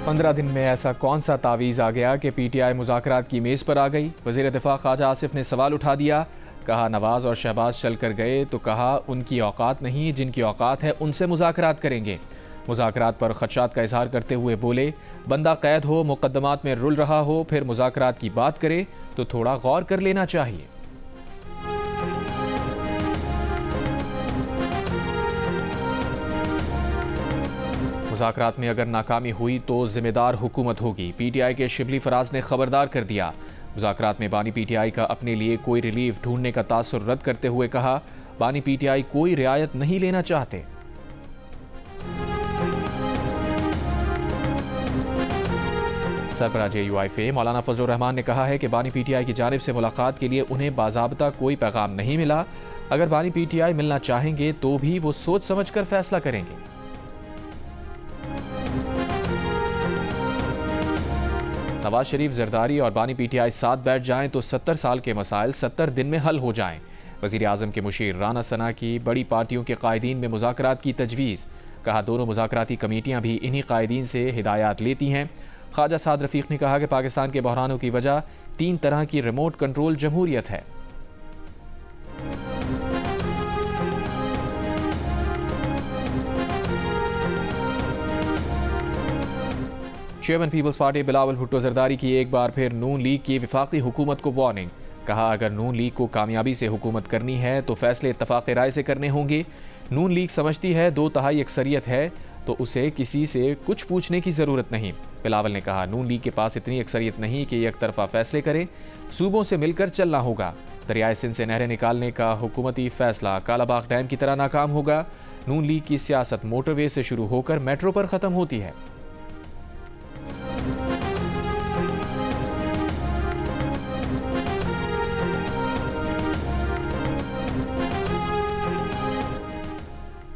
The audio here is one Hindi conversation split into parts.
15 दिन में ऐसा कौन सा तावीज़ आ गया कि PTI मुज़ाकरात की मेज़ पर आ गई। वज़ीर दिफ़ा ख्वाजा आसिफ ने सवाल उठा दिया। कहा नवाज़ और शहबाज चल कर गए तो कहा उनकी औकात नहीं, जिनकी औकात है उनसे मुज़ाकरात करेंगे। मुज़ाकरात पर ख़दशात का इजहार करते हुए बोले, बंदा कैद हो, मुक़द्दमात में रुल रहा हो, फिर मुज़ाकरात की बात करे तो थोड़ा गौर कर लेना चाहिए। मुज़ाकरात में अगर नाकामी हुई तो जिम्मेदार हुकूमत होगी। PTI के शिबली फराज ने खबरदार कर दिया। मुज़ाकरात में बानी PTI का अपने लिए कोई रिलीफ ढूंढने का तासुर रद्द करते हुए कहा, बानी PTI कोई रियायत नहीं लेना चाहते। सरबराह JUIFA मौलाना फजलुर रहमान ने कहा है कि बानी PTI की जानिब से मुलाकात के लिए उन्हें बाज़ाब्ता कोई पैगाम नहीं मिला। अगर बानी PTI मिलना चाहेंगे तो भी वो सोच समझ कर फैसला करेंगे। नवाज शरीफ, जरदारी और बानी PTI साथ बैठ जाएं तो 70 साल के मसाइल 70 दिन में हल हो जाएं। वज़ीर आज़म के मुशीर राना सना की बड़ी पार्टियों के कायदीन में मुज़ाकरात की तजवीज़। कहा दोनों मुज़ाकराती कमेटियाँ भी इन्हीं कायदीन से हिदायत लेती हैं। ख्वाजा साद रफ़ीक ने कहा कि पाकिस्तान के बहरानों की वजह 3 तरह की रिमोट कंट्रोल जमहूरियत है। चेयरमैन पीपल्स पार्टी बिलावल भुट्टो जरदारी की एक बार फिर नून लीग की वफाकी हुकूमत को वार्निंग। कहा अगर नून लीग को कामयाबी से हुकूमत करनी है तो फैसले इत्तफाक राय से करने होंगे। नून लीग समझती है 2/3 अक्सरियत है तो उसे किसी से कुछ पूछने की ज़रूरत नहीं। बिलावल ने कहा नून लीग के पास इतनी अक्सरियत नहीं कि एक तरफा फैसले करे, सूबों से मिलकर चलना होगा। दरियाए सिंध से नहरें निकालने का हुकूमती फैसला कालाबाग डैम की तरह नाकाम होगा। नून लीग की सियासत मोटरवे से शुरू होकर मेट्रो पर ख़त्म होती है।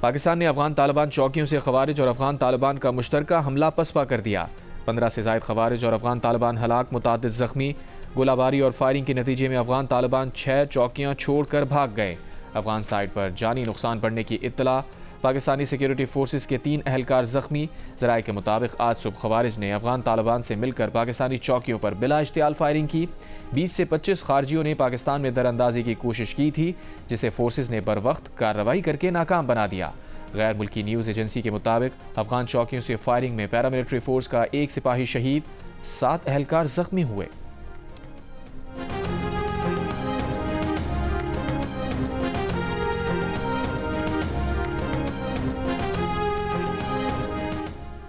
पाकिस्तान ने अफगान तालिबान चौकियों से खवारिज और अफगान तालिबान का मुश्तरका हमला पसपा कर दिया। 15 से ज़ायद खवारिज और अफगान तालिबान हलाक, मुतादिद ज़ख्मी। गोलाबारी और फायरिंग के नतीजे में अफगान तालिबान 6 चौकियाँ छोड़कर भाग गए। अफगान साइड पर जानी नुकसान पड़ने की इत्तला। पाकिस्तानी सिक्योरिटी फोर्सेस के 3 अहलकार ज़ख्मी। ज़राए के मुताबिक आज सुबह खवारिज ने अफगान तालिबान से मिलकर पाकिस्तानी चौकियों पर बिला इश्तियाल फायरिंग की। 20 से 25 खारजियों ने पाकिस्तान में दरअंदाजी की कोशिश की थी, जिसे फोर्सेस ने बर वक्त कार्रवाई करके नाकाम बना दिया। गैर मुल्की न्यूज़ एजेंसी के मुताबिक अफगान चौकियों से फायरिंग में पैरामिलिट्री फोर्स का 1 सिपाही शहीद, 7 अहलकार जख्मी हुए।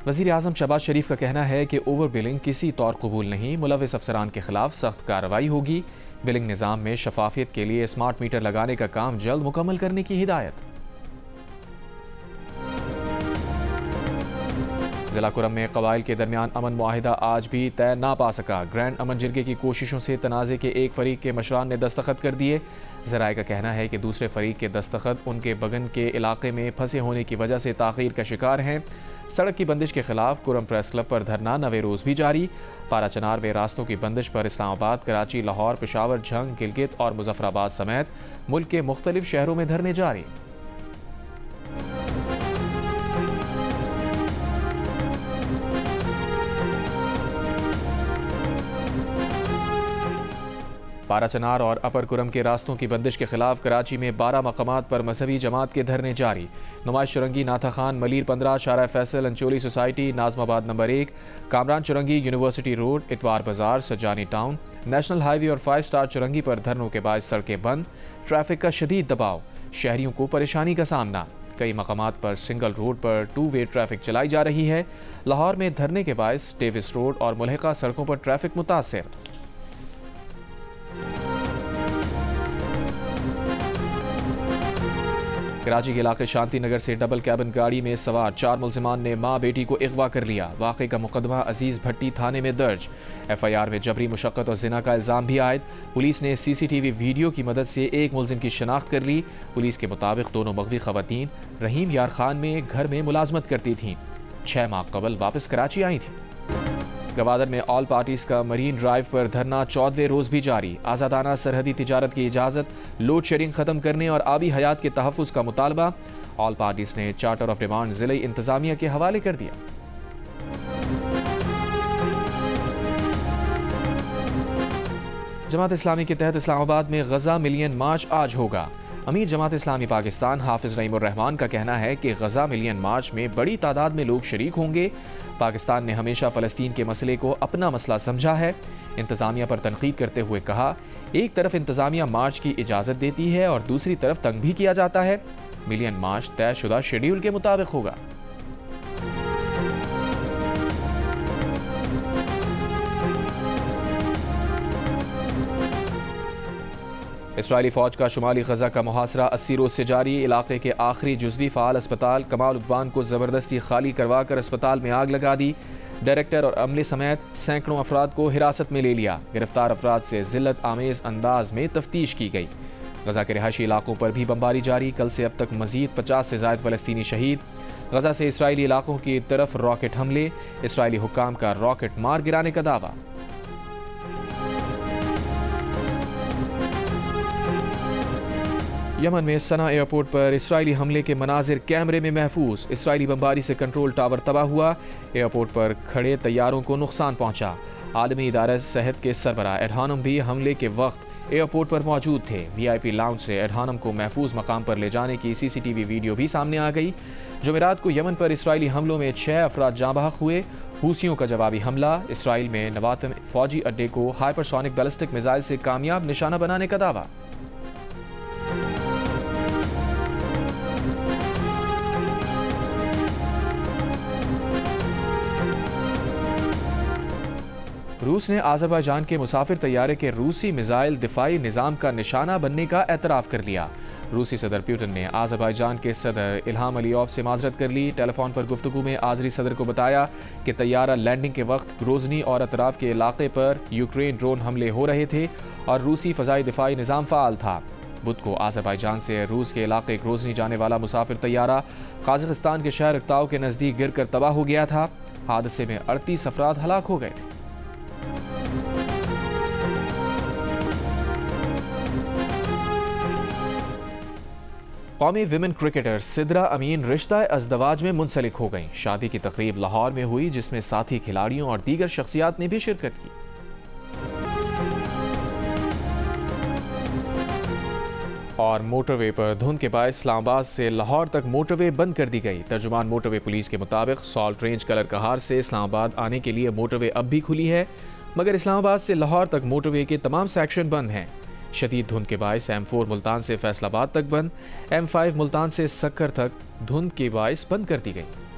वज़ीर आज़म शहबाज शरीफ का कहना है कि ओवर बिलिंग किसी तौर कबूल नहीं। मुलविस अफसरान के खिलाफ सख्त कार्रवाई होगी। बिलिंग निज़ाम में शफाफियत के लिए स्मार्ट मीटर लगाने का काम जल्द मुकम्मल करने की हिदायत। जिला कुरम में कबाइल के दरमियान अमन मुआहिदा आज भी तय ना पा सका। ग्रैंड अमन जिरगे की कोशिशों से तनाज़े के एक फरीक के मशरान ने दस्तखत कर दिए। ज़राए का कहना है कि दूसरे फरीक के दस्तखत उनके बगन के इलाके में फंसे होने की वजह से ताख़ीर का शिकार हैं। सड़क की बंदिश के खिलाफ कुरम प्रेस क्लब पर धरना नवे रोज़ भी जारी। पारा चनार में रास्तों की बंदिश पर इस्लामाबाद, कराची, लाहौर, पेशावर, झंग, गिलगित और मुजफ्फराबाद समेत मुल्क के मुख्तलिफ शहरों में धरने जारी। पारा चनार और अपर कुरम के रास्तों की बंदिश के खिलाफ कराची में 12 मकामात पर मजहबी जमात के धरने जारी। नुमाइश चुरंगी, नाथा खान, मलीर 15, शारा Faisal, Ancholi society, Najmabad number 1, Kamran Chowrangi, university road, इतवार बाजार, सजानी टाउन, नेशनल हाईवे और 5 स्टार चुरंगी पर धरनों के बाद सड़कें बंद। ट्रैफिक का शदीद दबाव, शहरियों को परेशानी का सामना। कई मकामात पर सिंगल रोड पर 2 वे ट्रैफिक चलाई जा रही है। लाहौर में धरने के बायस डेविस रोड और मुल्हिका सड़कों पर ट्रैफिक मुतासिर। कराची के इलाके शांति नगर से डबल कैबिन गाड़ी में सवार 4 मुल्जिमान ने मां बेटी को अगवा कर लिया। वाक़े का मुकदमा अजीज भट्टी थाने में दर्ज। FIR में जबरी मुशक्कत और जिना का इल्ज़ाम भी आयद। पुलिस ने CCTV वीडियो की मदद से एक मुल्जिम की शनाख्त कर ली। पुलिस के मुताबिक दोनों मगवी खवातीन रहीम यार खान में घर में मुलाजमत करती थीं। 6 माह कबल वापस कराची आई थी। गवादर में ऑल पार्टीज का मरीन ड्राइव पर धरना 14वें रोज भी जारी। आज़ादाना सरहदी तिजारत की इजाज़त, लोड शेडिंग खत्म करने और आबी हयात के तहफ़्फ़ुज़ का मुतालबा। ऑल पार्टीज ने चार्टर ऑफ डिमांड ज़िले इंतज़ामिया के हवाले कर दिया। जमात इस्लामी के तहत इस्लामाबाद में गजा मिलियन मार्च आज होगा। अमीर जमात इस्लामी पाकिस्तान हाफिज नईमुर्रहमान का कहना है कि गजा मिलियन मार्च में बड़ी तादाद में लोग शरीक होंगे। पाकिस्तान ने हमेशा फ़लस्तीन के मसले को अपना मसला समझा है। इंतज़ामिया पर तनकीद करते हुए कहा, एक तरफ इंतज़ामिया मार्च की इजाज़त देती है और दूसरी तरफ तंग भी किया जाता है। मिलियन मार्च तयशुदा शेड्यूल के मुताबिक होगा। इसराइली फ़ौज का शुमाली गजा का मुहासरा 80 रोज़ से जारी। इलाके के आखिरी जुज़वी फ़ाल अस्पताल कमाल उद्वान को ज़बरदस्ती खाली करवा कर अस्पताल में आग लगा दी। डायरेक्टर और अमले समेत सैकड़ों अफराद को हिरासत में ले लिया। गिरफ्तार अफराद से जिल्लत आमेज़ अंदाज में तफ्तीश की गई। गजा के रिहायशी इलाकों पर भी बमबारी जारी। कल से अब तक मजीद 50 से ज़ायद फ़लस्तीनी शहीद। गजा से इसराइली इलाकों की तरफ रॉकेट हमले। इसराइली हुक्काम का रॉकेट मार गिराने का दावा। यमन में सना एयरपोर्ट पर इसराइली हमले के मनाजिर कैमरे में महफूज। इसराइली बमबारी से कंट्रोल टावर तबाह हुआ। एयरपोर्ट पर खड़े तैयारों को नुकसान पहुंचा। आलमी इदारा सेहत के सरबराह एडहानम भी हमले के वक्त एयरपोर्ट पर मौजूद थे। VIP लाउंज से एडहानम को महफूज मकाम पर ले जाने की CCTV वीडियो भी सामने आ गई। जुमेरात को यमन पर इसराइली हमलों में 6 अफराद जाँ बहक हुए। हूसियों का जवाबी हमला। इसराइल में नवातम फौजी अड्डे को हाइपरसोनिक बैलिस्टिक मिसाइल से कामयाब निशाना बनाने का दावा। रूस ने आज़रबाईजान के मुसाफिर तैयारे के रूसी मिसाइल दिफाई निज़ाम का निशाना बनने का एतराफ़ कर लिया। रूसी सदर पुतिन ने आज़रबाईजान के सदर इल्हाम अलीयॉफ से माजरत कर ली। टेलीफोन पर गुफ्तगू में आज़री सदर को बताया कि तैयारा लैंडिंग के वक्त ग्रोजनी और अतराफ़ के इलाके पर यूक्रेन ड्रोन हमले हो रहे थे और रूसी फ़ज़ाई दिफाई निज़ाम फ़ाल था। बुध को आज़रबाईजान से रूस के इलाके ग्रोजनी जाने वाला मुसाफिर तैयारा काज़ाकिस्तान के शहर अक्ताव के नज़दीक गिर कर तबाह हो गया था। हादसे में 38 अफराद हलाक हो गए थे। कौमी विमेन क्रिकेटर सिद्रा अमीन रिश्ता अज़दवाज में मुंसलिक हो गईं। शादी की तकरीब लाहौर में हुई जिसमें साथी खिलाड़ियों और दीगर शख्सियात ने भी शिरकत की। और मोटरवे पर धुंध के बाद इस्लामाबाद से लाहौर तक मोटरवे बंद कर दी गई। तर्जुमान मोटरवे पुलिस के मुताबिक सॉल्ट रेंज कलर कहार से इस्लामाबाद आने के लिए मोटरवे अब भी खुली है, मगर इस्लामाबाद से लाहौर तक मोटरवे के तमाम सेक्शन बंद हैं। शदीद धुंध के बायस M4 मुल्तान से फैसलाबाद तक बंद, M5 मुल्तान से सक्कर तक धुंध के बायस बंद कर दी गई।